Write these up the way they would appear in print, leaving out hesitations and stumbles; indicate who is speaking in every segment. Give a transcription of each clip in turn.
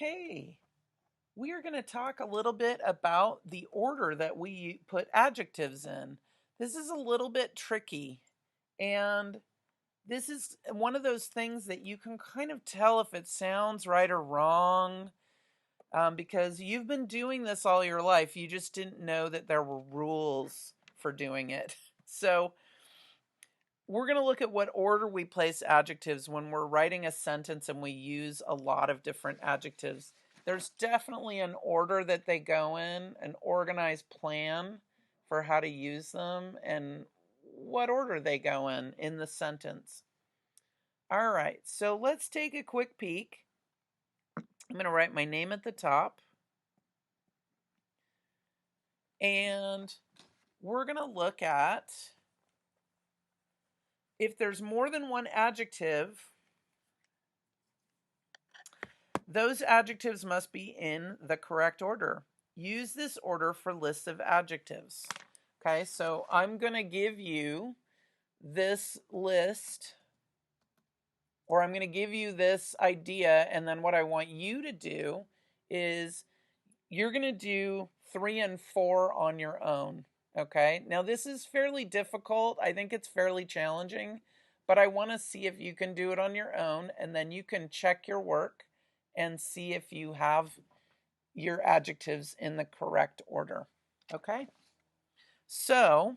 Speaker 1: Okay, we are going to talk a little bit about the order that we put adjectives in. This is a little bit tricky, and this is one of those things that you can kind of tell if it sounds right or wrong because you've been doing this all your life. You just didn't know that there were rules for doing it. So, we're going to look at what order we place adjectives when we're writing a sentence and we use a lot of different adjectives. There's definitely an order that they go in, an organized plan for how to use them and what order they go in the sentence. All right, so let's take a quick peek. I'm going to write my name at the top. And we're going to look at if there's more than one adjective, those adjectives must be in the correct order. Use this order for lists of adjectives. Okay, so I'm going to give you this list, or I'm going to give you this idea, and then what I want you to do is you're going to do 3 and 4 on your own. Okay, now this is fairly difficult. I think it's fairly challenging, but I want to see if you can do it on your own, and then you can check your work and see if you have your adjectives in the correct order. Okay? So,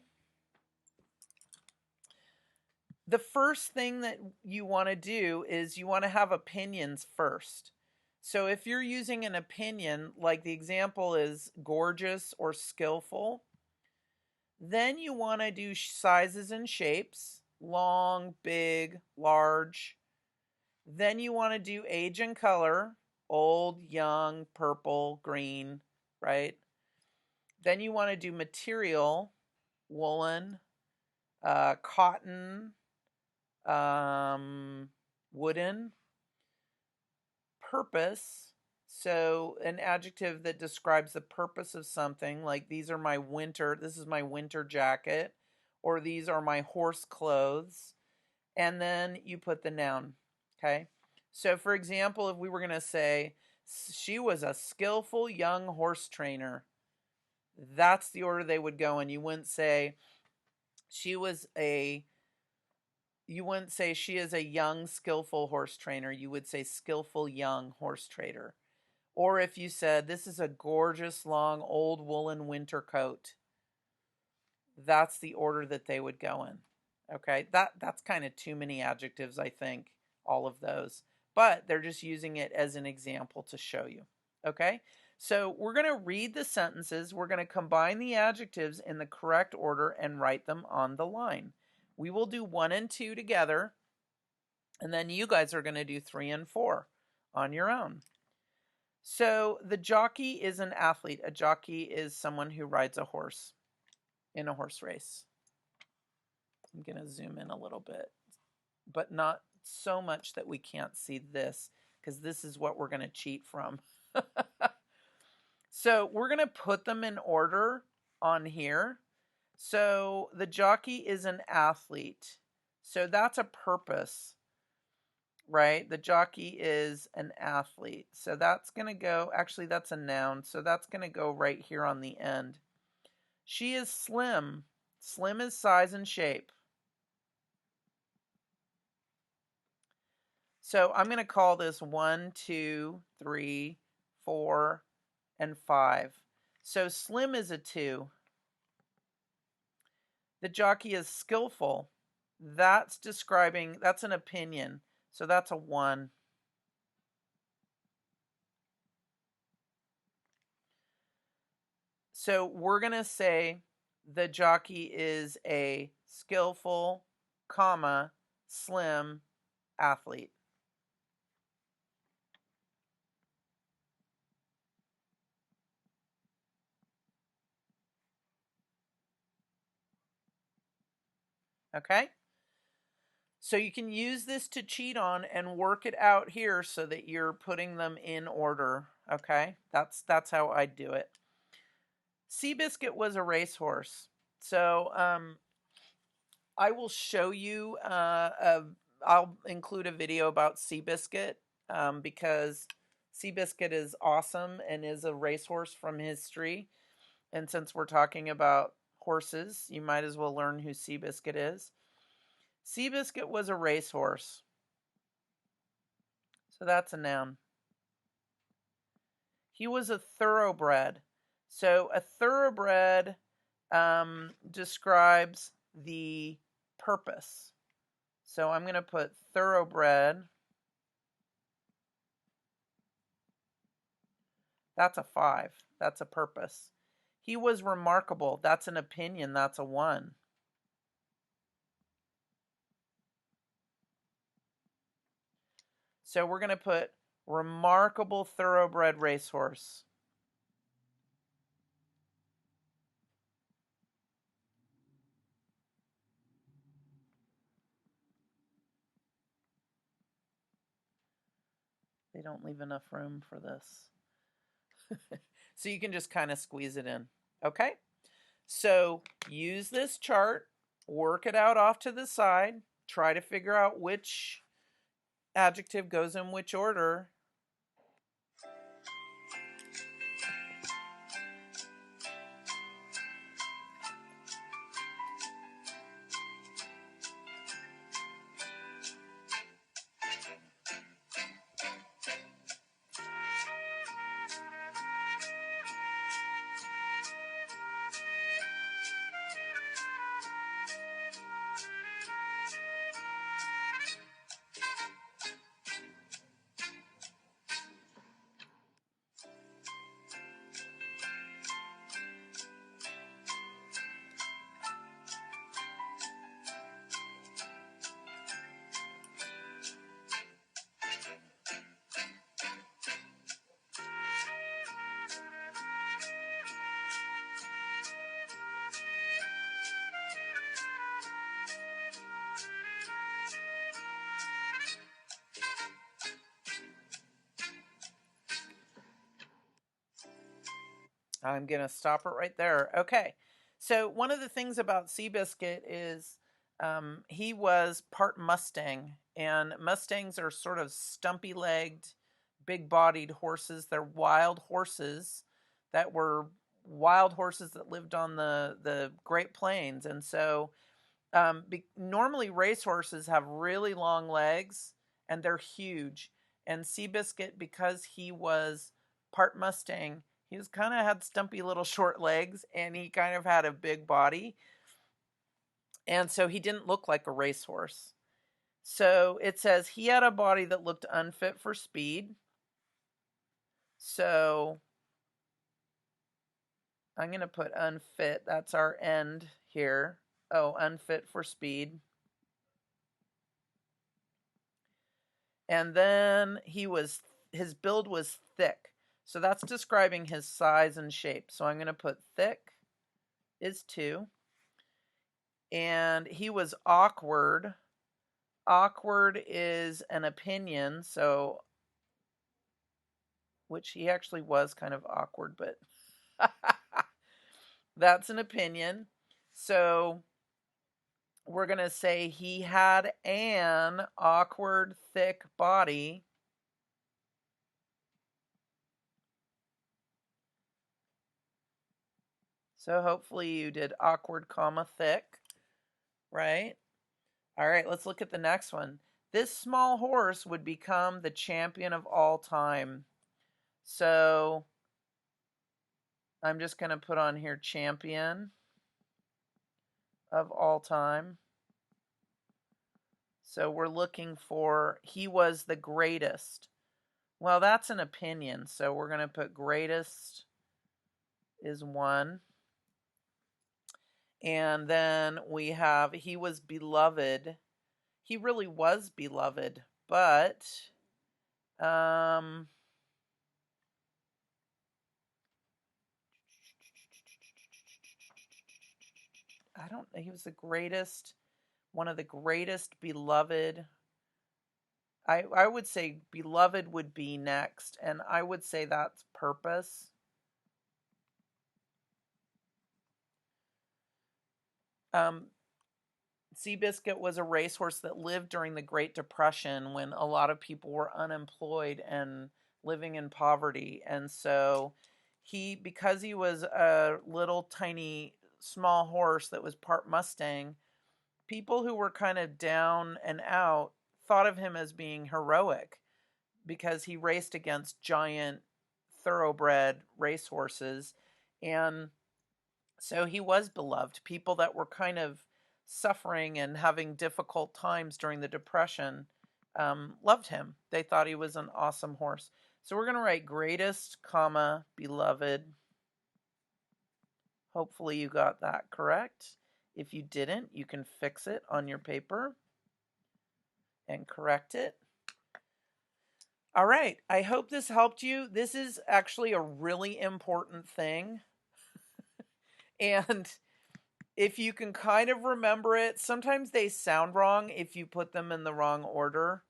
Speaker 1: the first thing that you want to do is you want to have opinions first. So, if you're using an opinion, like the example is gorgeous or skillful, then you want to do sizes and shapes, long, big, large. Then you want to do age and color, old, young, purple, green, right? Then you want to do material, woolen, cotton, wooden, purpose. So an adjective that describes the purpose of something, like this is my winter jacket, or these are my horse clothes. And then you put the noun. Okay. So for example, if we were going to say, she was a skillful young horse trainer, that's the order they would go in. You wouldn't say she is a young skillful horse trainer. You would say skillful young horse trader. Or if you said this is a gorgeous long old woolen winter coat, that's the order that they would go in. Okay? That's kind of too many adjectives, I think, all of those. But they're just using it as an example to show you. Okay? So we're going to read the sentences. We're going to combine the adjectives in the correct order and write them on the line. We will do 1 and 2 together, and then you guys are going to do 3 and 4 on your own. So the jockey is an athlete. A jockey is someone who rides a horse in a horse race. I'm going to zoom in a little bit, but not so much that we can't see this, because this is what we're going to cheat from. So we're going to put them in order on here. So the jockey is an athlete. So that's a purpose, right? The jockey is an athlete. So that's going to go, actually that's a noun. So that's going to go right here on the end. She is slim. Slim is size and shape. So I'm going to call this 1, 2, 3, 4, and 5. So slim is a 2. The jockey is skillful. That's an opinion. So that's a 1. So we're going to say the jockey is a skillful, slim athlete. Okay? So you can use this to cheat on and work it out here so that you're putting them in order. Okay? That's how I do it. Seabiscuit was a racehorse. So I will show you, I'll include a video about Seabiscuit because Seabiscuit is awesome and is a racehorse from history. And since we're talking about horses, you might as well learn who Seabiscuit is. Seabiscuit was a racehorse. So that's a noun. He was a thoroughbred. So a thoroughbred describes the purpose. So I'm going to put thoroughbred. That's a 5. That's a purpose. He was remarkable. That's an opinion. That's a 1. So we're going to put remarkable thoroughbred racehorse. They don't leave enough room for this. So you can just kind of squeeze it in. Okay? So use this chart, work it out off to the side, try to figure out which adjective goes in which order. I'm going to stop it right there. Okay. So one of the things about Seabiscuit is he was part Mustang, and Mustangs are sort of stumpy-legged, big-bodied horses. They're wild horses that were wild horses that lived on the Great Plains. And so normally racehorses have really long legs, and they're huge. And Seabiscuit, because he was part Mustang, he was kind of had stumpy little short legs, and he kind of had a big body. And so he didn't look like a racehorse. So it says he had a body that looked unfit for speed. So I'm going to put unfit. That's our end here. Oh, unfit for speed. And then his build was thick. So that's describing his size and shape. So I'm going to put thick is 2. And he was awkward. Awkward is an opinion, so which he actually was kind of awkward, but that's an opinion. So we're going to say he had an awkward, thick body. So hopefully you did awkward, comma, thick, right? All right, let's look at the next one. This small horse would become the champion of all time. So I'm just going to put on here champion of all time. So we're looking for he was the greatest. Well, that's an opinion. So we're going to put greatest is 1. And then we have he was beloved. He really was beloved, but I don't know. He was the greatest, one of the greatest beloved. I would say beloved would be next, and I would say that's purpose. Seabiscuit was a racehorse that lived during the Great Depression when a lot of people were unemployed and living in poverty. And so because he was a little tiny small horse that was part Mustang, people who were kind of down and out thought of him as being heroic because he raced against giant thoroughbred racehorses. And so he was beloved. People that were kind of suffering and having difficult times during the Depression loved him. They thought he was an awesome horse. So we're going to write greatest, comma, beloved. Hopefully you got that correct. If you didn't, you can fix it on your paper and correct it. All right, I hope this helped you. This is actually a really important thing. And if you can kind of remember it, sometimes they sound wrong if you put them in the wrong order.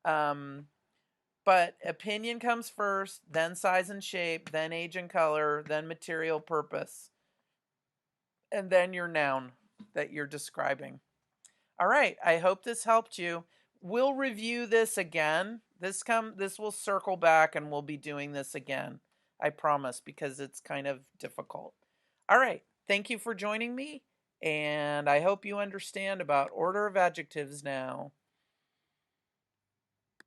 Speaker 1: But opinion comes first, then size and shape, then age and color, then material purpose, and then your noun that you're describing. All right, I hope this helped you. We'll review this again. This will circle back and we'll be doing this again. I promise, because it's kind of difficult. All right, thank you for joining me, and I hope you understand about order of adjectives now.